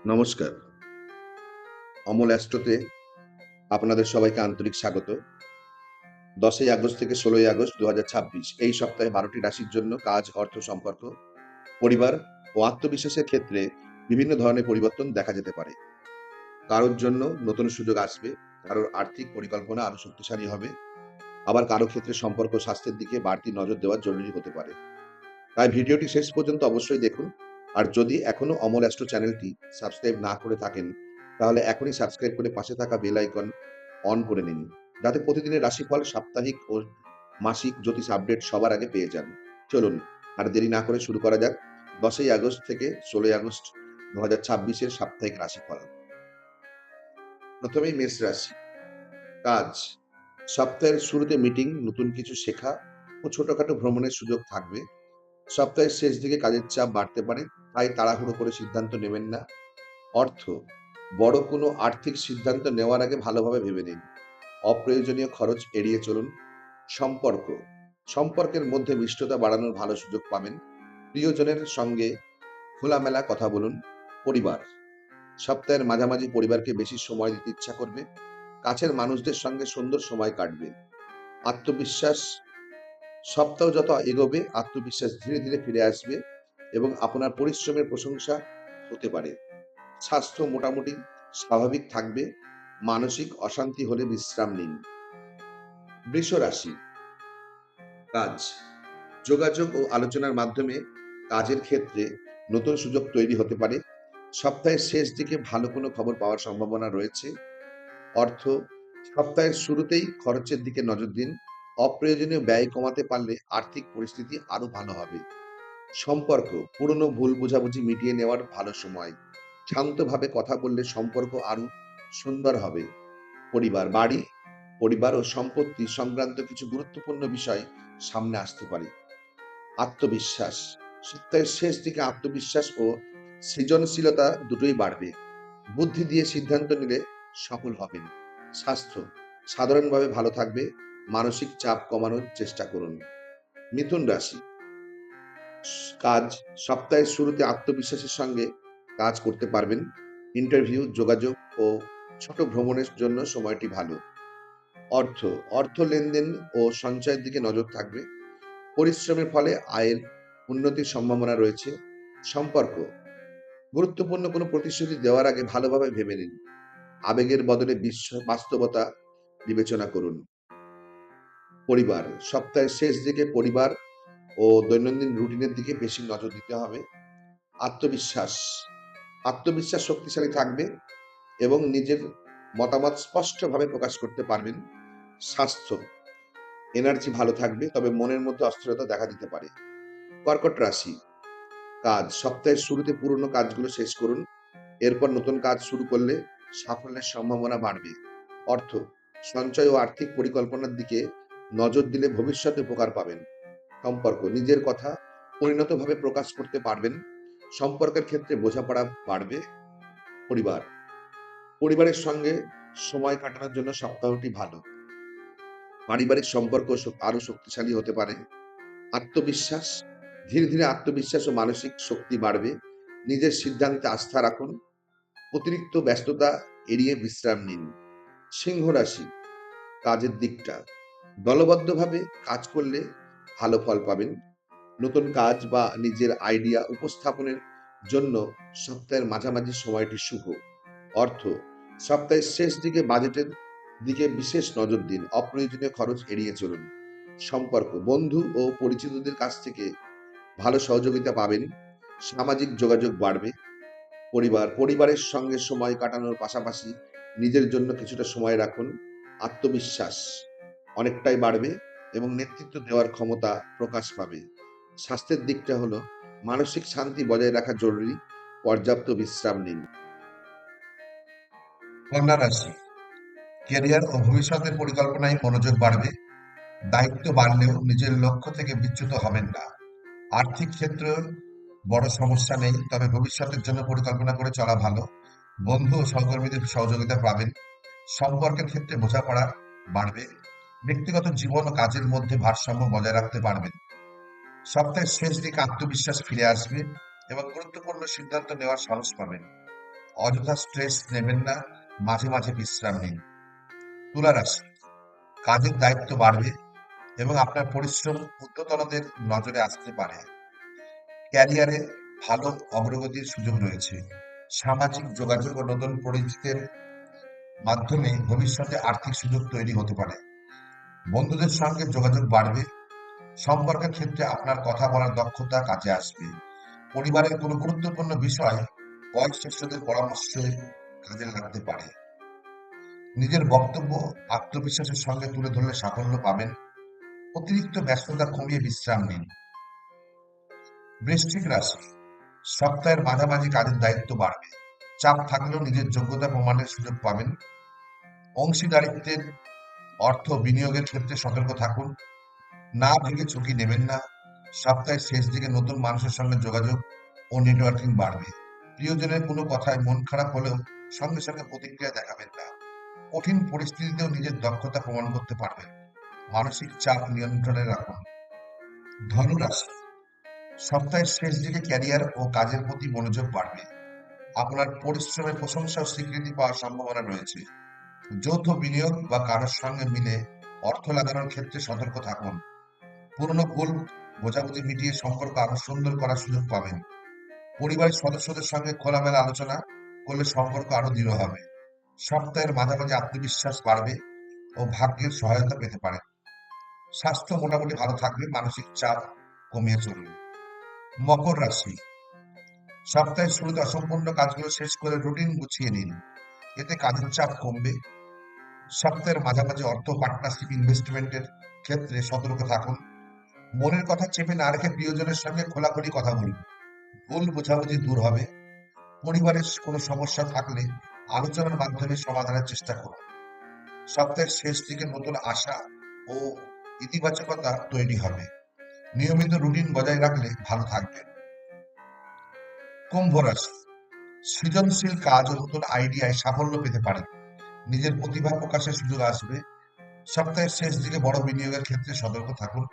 নমস্কার। অমল অ্যাস্ট্রোতে আপনাদের সবাইকে আন্তরিক স্বাগত। ১০ই আগস্ট থেকে ১৬ই আগস্ট ২০২৬ এই সপ্তাহে ১২টি রাশির জন্য কাজ, অর্থ, সম্পর্ক, পরিবার ও আত্মবিশ্বাসের ক্ষেত্রে বিভিন্ন ধরনের পরিবর্তন দেখা যেতে পারে। কারোর জন্য নতুন সুযোগ আসবে, কারোর আর্থিক পরিকল্পনা আরো শক্তিশালী হবে, আবার কারো ক্ষেত্রে সম্পর্ক স্বাস্থ্যের দিকে বাড়তি নজর দেওয়া জরুরি হতে পারে। তাই ভিডিওটি শেষ পর্যন্ত অবশ্যই দেখুন। আর যদি এখনো অমল অ্যাস্ট্রো চ্যানেলটি সাবস্ক্রাইব না করে থাকেন, তাহলে এখনই সাবস্ক্রাইব করে পাশে থাকা বেল আইকন অন করে নিন, যাতে প্রতিদিনের রাশিফল, সাপ্তাহিক ও মাসিক জ্যোতিষ আপডেট সবার আগে পেয়ে যান। চলুন আর দেরি না করে শুরু করা যাক ১০ই আগস্ট থেকে ১৬ই আগস্ট ২০২৬ এর সাপ্তাহিক রাশিফল। প্রথমেই মেষ রাশি। কাজ, সপ্তাহের শুরুতে মিটিং, নতুন কিছু শেখা ও ছোটখাটো ভ্রমণের সুযোগ থাকবে। সপ্তাহের শেষ দিকে কাজের চাপ বাড়তে পারে, তাই তাড়াহুড়ো করে সিদ্ধান্ত নেবেন না। অর্থ, বড় কোনো আর্থিক সিদ্ধান্ত নেওয়ার আগে ভালোভাবে ভেবে নিন। অপ্রয়োজনীয় খরচ এড়িয়ে চলুন। সম্পর্ক, সম্পর্কের মধ্যে মিষ্টতা বাড়ানোর ভালো সুযোগ পাবেন। প্রিয়জনের সঙ্গে খোলামেলা কথা বলুন। পরিবার, সপ্তাহের মাঝামাঝি পরিবারকে বেশি সময় দিতে ইচ্ছা করবে। কাছের মানুষদের সঙ্গে সুন্দর সময় কাটবে। আত্মবিশ্বাস, সপ্তাহ যত এগোবে আত্মবিশ্বাস ধীরে ধীরে ফিরে আসবে এবং আপনার পরিশ্রমের প্রশংসা হতে পারে। স্বাস্থ্য মোটামুটি স্বাভাবিক থাকবে। মানসিক অশান্তি হলে বিশ্রাম নিন। বৃষ রাশি। কাজ, যোগাযোগ ও আলোচনার মাধ্যমে কাজের ক্ষেত্রে নতুন সুযোগ তৈরি হতে পারে। সপ্তাহের শেষ দিকে ভালো কোনো খবর পাওয়ার সম্ভাবনা রয়েছে। অর্থ, সপ্তাহের শুরুতেই খরচের দিকে নজর দিন। অপ্রয়োজনীয় ব্যয় কমাতে পারলে আর্থিক পরিস্থিতি আরো ভালো হবে। সম্পর্ক, পুরনো ভুল বোঝাবুঝি মিটিয়ে নেওয়ার ভালো সময়। শান্তভাবে কথা বললে সম্পর্ক আরো সুন্দর হবে। পরিবার, বাড়ি, পরিবার ও সম্পত্তি সংক্রান্ত কিছু গুরুত্বপূর্ণ বিষয় সামনে আসতে পারে। আত্মবিশ্বাস, সপ্তাহের শেষ দিকে আত্মবিশ্বাস ও সৃজনশীলতা দুটোই বাড়বে। বুদ্ধি দিয়ে সিদ্ধান্ত নিলে সফল হবেন। স্বাস্থ্য সাধারণভাবে ভালো থাকবে। মানসিক চাপ কমানোর চেষ্টা করুন। মিথুন রাশি। কাজ, সপ্তাহের শুরুতে আত্মবিশ্বাসের সঙ্গে কাজ করতে পারবেন। ইন্টারভিউ, যোগাযোগ ও ছোট ভ্রমণের জন্য সময়টি ভালো। অর্থ, অর্থ লেনদেন ও সঞ্চয়ের দিকে নজর থাকবে। পরিশ্রমের ফলে আয়ের উন্নতির সম্ভাবনা রয়েছে। সম্পর্ক, গুরুত্বপূর্ণ কোনো প্রতিশ্রুতি দেওয়ার আগে ভালোভাবে ভেবে নিন। আবেগের বদলে বাস্তবতা বিবেচনা করুন। পরিবার, সপ্তাহের শেষ দিকে পরিবার ও দৈনন্দিন রুটিনের দিকে বেশি নজর দিতে হবে। আত্মবিশ্বাস, আত্মবিশ্বাস শক্তিশালী থাকবে এবং নিজের মতামত স্পষ্টভাবে প্রকাশ করতে পারবেন। স্বাস্থ্য, এনার্জি ভালো থাকবে, তবে মনের মধ্যে অস্থিরতা দেখা দিতে পারে। কর্কট রাশি। কাজ, সপ্তাহের শুরুতে পুরনো কাজগুলো শেষ করুন। এরপর নতুন কাজ শুরু করলে সাফল্যের সম্ভাবনা বাড়বে। অর্থ, সঞ্চয় ও আর্থিক পরিকল্পনার দিকে নজর দিলে ভবিষ্যতে উপকার পাবেন। সম্পর্ক, নিজের কথা পরিণতভাবে প্রকাশ করতে পারবেন। সম্পর্কের ক্ষেত্রে বোঝাপড়া বাড়বে। পরিবার, পরিবারের সঙ্গে সময় কাটানোর জন্য সপ্তাহটি ভালো। পারিবারিক সম্পর্ক আরো শক্তিশালী হতে পারে। আত্মবিশ্বাস, ধীরে ধীরে আত্মবিশ্বাস ও মানসিক শক্তি বাড়বে। নিজের সিদ্ধান্তে আস্থা রাখুন। অতিরিক্ত ব্যস্ততা এড়িয়ে বিশ্রাম নিন। সিংহ রাশি। কাজের দিকটা, দলবদ্ধভাবে কাজ করলে ভালো ফল পাবেন। নতুন কাজ বা নিজের আইডিয়া উপস্থাপনের জন্য সপ্তাহের মাঝামাঝি সময়টি শুভ। অর্থ, সপ্তাহের শেষ দিকে বাজেটের দিকে বিশেষ নজর দিন। অপ্রয়োজনীয় খরচ এড়িয়ে চলুন। সম্পর্ক, বন্ধু ও পরিচিতদের কাছ থেকে ভালো সহযোগিতা পাবেন। সামাজিক যোগাযোগ বাড়বে। পরিবার, পরিবারের সঙ্গে সময় কাটানোর পাশাপাশি নিজের জন্য কিছুটা সময় রাখুন। আত্মবিশ্বাস অনেকটাই বাড়বে এবং নেতৃত্ব দেওয়ার ক্ষমতা প্রকাশ পাবে। স্বাস্থ্যের দিকটা হলো মানসিক শান্তি বজায় রাখা জরুরি। পর্যাপ্ত বিশ্রাম নিন। কন্যা রাশি। ক্যারিয়ার ও ভবিষ্যতের পরিকল্পনায় মনোযোগ বাড়বে। দায়িত্ব বাড়লেও নিজের লক্ষ্য থেকে বিচ্যুত হবেন না। আর্থিক ক্ষেত্রে বড় সমস্যা নেই, তবে ভবিষ্যতের জন্য পরিকল্পনা করে চলা ভালো। বন্ধু ও সহকর্মীদের সহযোগিতা পাবেন। সম্পর্কের ক্ষেত্রে বোঝাপড়া বাড়বে। ব্যক্তিগত জীবন ও কাজের মধ্যে ভারসাম্য বজায় রাখতে পারবেন। সপ্তাহের শেষ দিকে আত্মবিশ্বাস ফিরে আসবে এবং গুরুত্বপূর্ণ সিদ্ধান্ত নেওয়ার সাহস পাবেন। অযথা স্ট্রেস নেবেন না, মাঝে মাঝে বিশ্রাম নিন। তুলা রাশি, কাজের দায়িত্ব বাড়বে এবং আপনার পরিশ্রম ঊর্ধ্বতনদের নজরে আসতে পারে। ক্যারিয়ারে ভালো অগ্রগতির সুযোগ রয়েছে। সামাজিক যোগাযোগ ও নতুন পরিচিতির মাধ্যমে ভবিষ্যতে আর্থিক সুযোগ তৈরি হতে পারে। বন্ধুদের সঙ্গে যোগাযোগ বাড়বে। সম্পর্কের ক্ষেত্রে আপনার কথা বলার দক্ষতা কাজে আসবে। পরিবারের কোনো গুরুত্বপূর্ণ বিষয় বয়োজ্যেষ্ঠদের পরামর্শে কাজে লাগতে পারে। নিজের বক্তব্য আত্মবিশ্বাসের সঙ্গে তুলে ধরলে সাফল্য পাবেন। অতিরিক্ত ব্যস্ততা কমিয়ে বিশ্রাম নিন। বৃশ্চিক রাশি, সপ্তাহের মাঝামাঝি কাজের দায়িত্ব বাড়বে। চাপ থাকলেও নিজের যোগ্যতা প্রমাণের সুযোগ পাবেন। অংশীদারিত্বের অর্থ বিনিয়োগের ক্ষেত্রে সতর্ক থাকুন। না ভেবে ঝুঁকি নেবেন না। সপ্তাহের শেষ দিকে নতুন মানুষের সঙ্গে যোগাযোগ ও নেটওয়ার্কিং বাড়বে। প্রিয়জনের কোনো কথায় মন খারাপ হলেও সঙ্গে সঙ্গে প্রতিক্রিয়া দেখাবেন না। কঠিন পরিস্থিতিতেও নিজের দক্ষতা প্রমাণ করতে পারবেন। মানসিক চাপ নিয়ন্ত্রণে রাখুন। ধনুরাশি, সপ্তাহের শেষ দিকে ক্যারিয়ার ও কাজের প্রতি মনোযোগ বাড়বে। আপনার পরিশ্রমের প্রশংসা ও স্বীকৃতি পাওয়ার সম্ভাবনা রয়েছে। যৌথ বিনিয়োগ বা কারোর সঙ্গে মিলে অর্থ লাগানোর ক্ষেত্রে সতর্ক থাকুন। পুরনো ভুল বোঝাবুঝি মিটিয়ে সম্পর্ক আরো সুন্দর করার সুযোগ পাবেন। পরিবারের সদস্যদের সঙ্গে খোলামেলা আলোচনা করলে সম্পর্ক আরো দৃঢ় হবে। সপ্তাহের মাঝামাঝি আত্মবিশ্বাস বাড়বে ও ভাগ্যের সহায়তা পেতে পারেন। স্বাস্থ্য মোটামুটি ভালো থাকবে, মানসিক চাপ কমিয়ে চলবে। মকর রাশি, সপ্তাহের শুরুতে অসম্পূর্ণ কাজগুলো শেষ করে রুটিন গুছিয়ে নিন। এতে কাজের চাপ কমবে। সপ্তাহের মাঝামাঝি অর্থ পার্টনারশিপ ইনভেস্টমেন্টের ক্ষেত্রে সতর্ক থাকুন। মনের কথা চেপে না রেখে প্রিয়জনের সঙ্গে খোলাখুলি কথা বলুন। ভুল বোঝাবুঝি দূর হবে। পরিবারের কোনো সমস্যা থাকলে আলোচনার মাধ্যমে সমাধানের চেষ্টা করুন। সপ্তাহের শেষ দিকে নতুন আশা ও ইতিবাচকতা তৈরি হবে। নিয়মিত রুটিন বজায় রাখলে ভালো থাকবে। কুম্ভ রাশি, সৃজনশীল কাজ ও নতুন আইডিয়ায় সাফল্য পেতে পারেন। নিজের প্রতিভা প্রকাশের সুযোগ আসবে। সপ্তাহের শেষ দিকে বড় বিনিয়োগের ক্ষেত্রে সতর্ক থাকুন।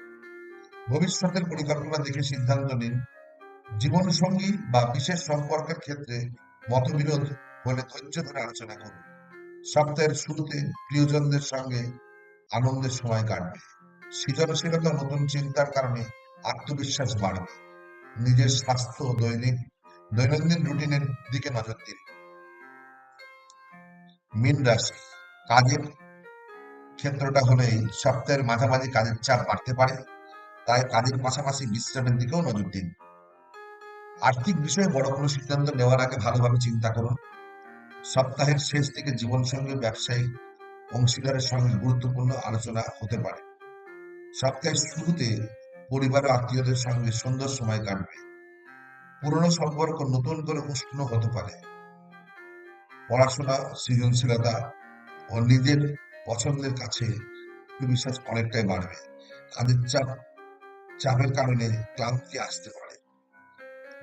ভবিষ্যতের পরিকল্পনা দেখে সিদ্ধান্ত নিন। জীবনসঙ্গী বা বিশেষ সম্পর্কের ক্ষেত্রে মতবিরোধ হলে ধৈর্য ধরে আলোচনা করুন। সপ্তাহের শুরুতে প্রিয়জনদের সঙ্গে আনন্দের সময় কাটবে। সৃজনশীলতা ও নতুন চিন্তার কারণে আত্মবিশ্বাস বাড়বে। নিজের স্বাস্থ্য ও দৈনন্দিন রুটিনের দিকে নজর দিন। মীন রাশি, কাজের ক্ষেত্রটা হলেই সপ্তাহের মাঝামাঝি কাজের চাপ বাড়তে পারে, তাই কাজের পাশাপাশি বিশ্রামের দিকেও নজর দিন। আর্থিক বিষয়ে বড় কোনো সিদ্ধান্ত নেওয়ার আগে ভালোভাবে চিন্তা করুন। সপ্তাহের শেষ দিকে জীবনসঙ্গী ব্যবসায়িক অংশীদারের সঙ্গে গুরুত্বপূর্ণ আলোচনা হতে পারে। সপ্তাহের শুরুতে পরিবার ও আত্মীয়দের সঙ্গে সুন্দর সময় কাটবে। পুরনো সম্পর্ক নতুন করে উষ্ণ হতে পারে। পড়াশোনা, সৃজনশীলতা ও নিজের পছন্দের কাছে আত্মবিশ্বাস অনেকটাই বাড়বে। কাজের চাপের কারণে ক্লান্তি আসতে পারে।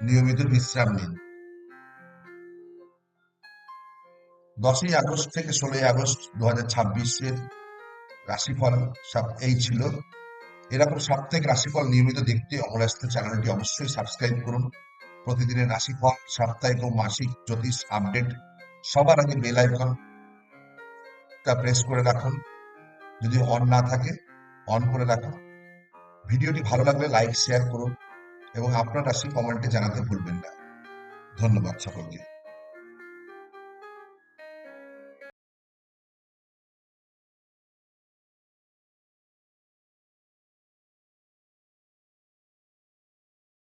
নিয়মিত বিশ্রাম নিন। 10ই আগস্ট থেকে 16ই আগস্ট 2026-এর রাশিফল এই ছিল। এরকম সাপ্তাহিক রাশিফল নিয়মিত দেখতে অমরাস্ত্র চ্যানেলটি অবশ্যই সাবস্ক্রাইব করুন। প্রতিদিনের রাশিফল, সাপ্তাহিক ও মাসিক জ্যোতিষ আপডেট সবার আগে বেল আইকনটা প্রেস করে রাখুন। যদি অন না থাকে অন করে রাখুন। ভিডিওটি ভালো লাগলে লাইক শেয়ার করুন এবং আপনার রাশি কমেন্টে জানাতে ভুলবেন না। ধন্যবাদ সকলকে।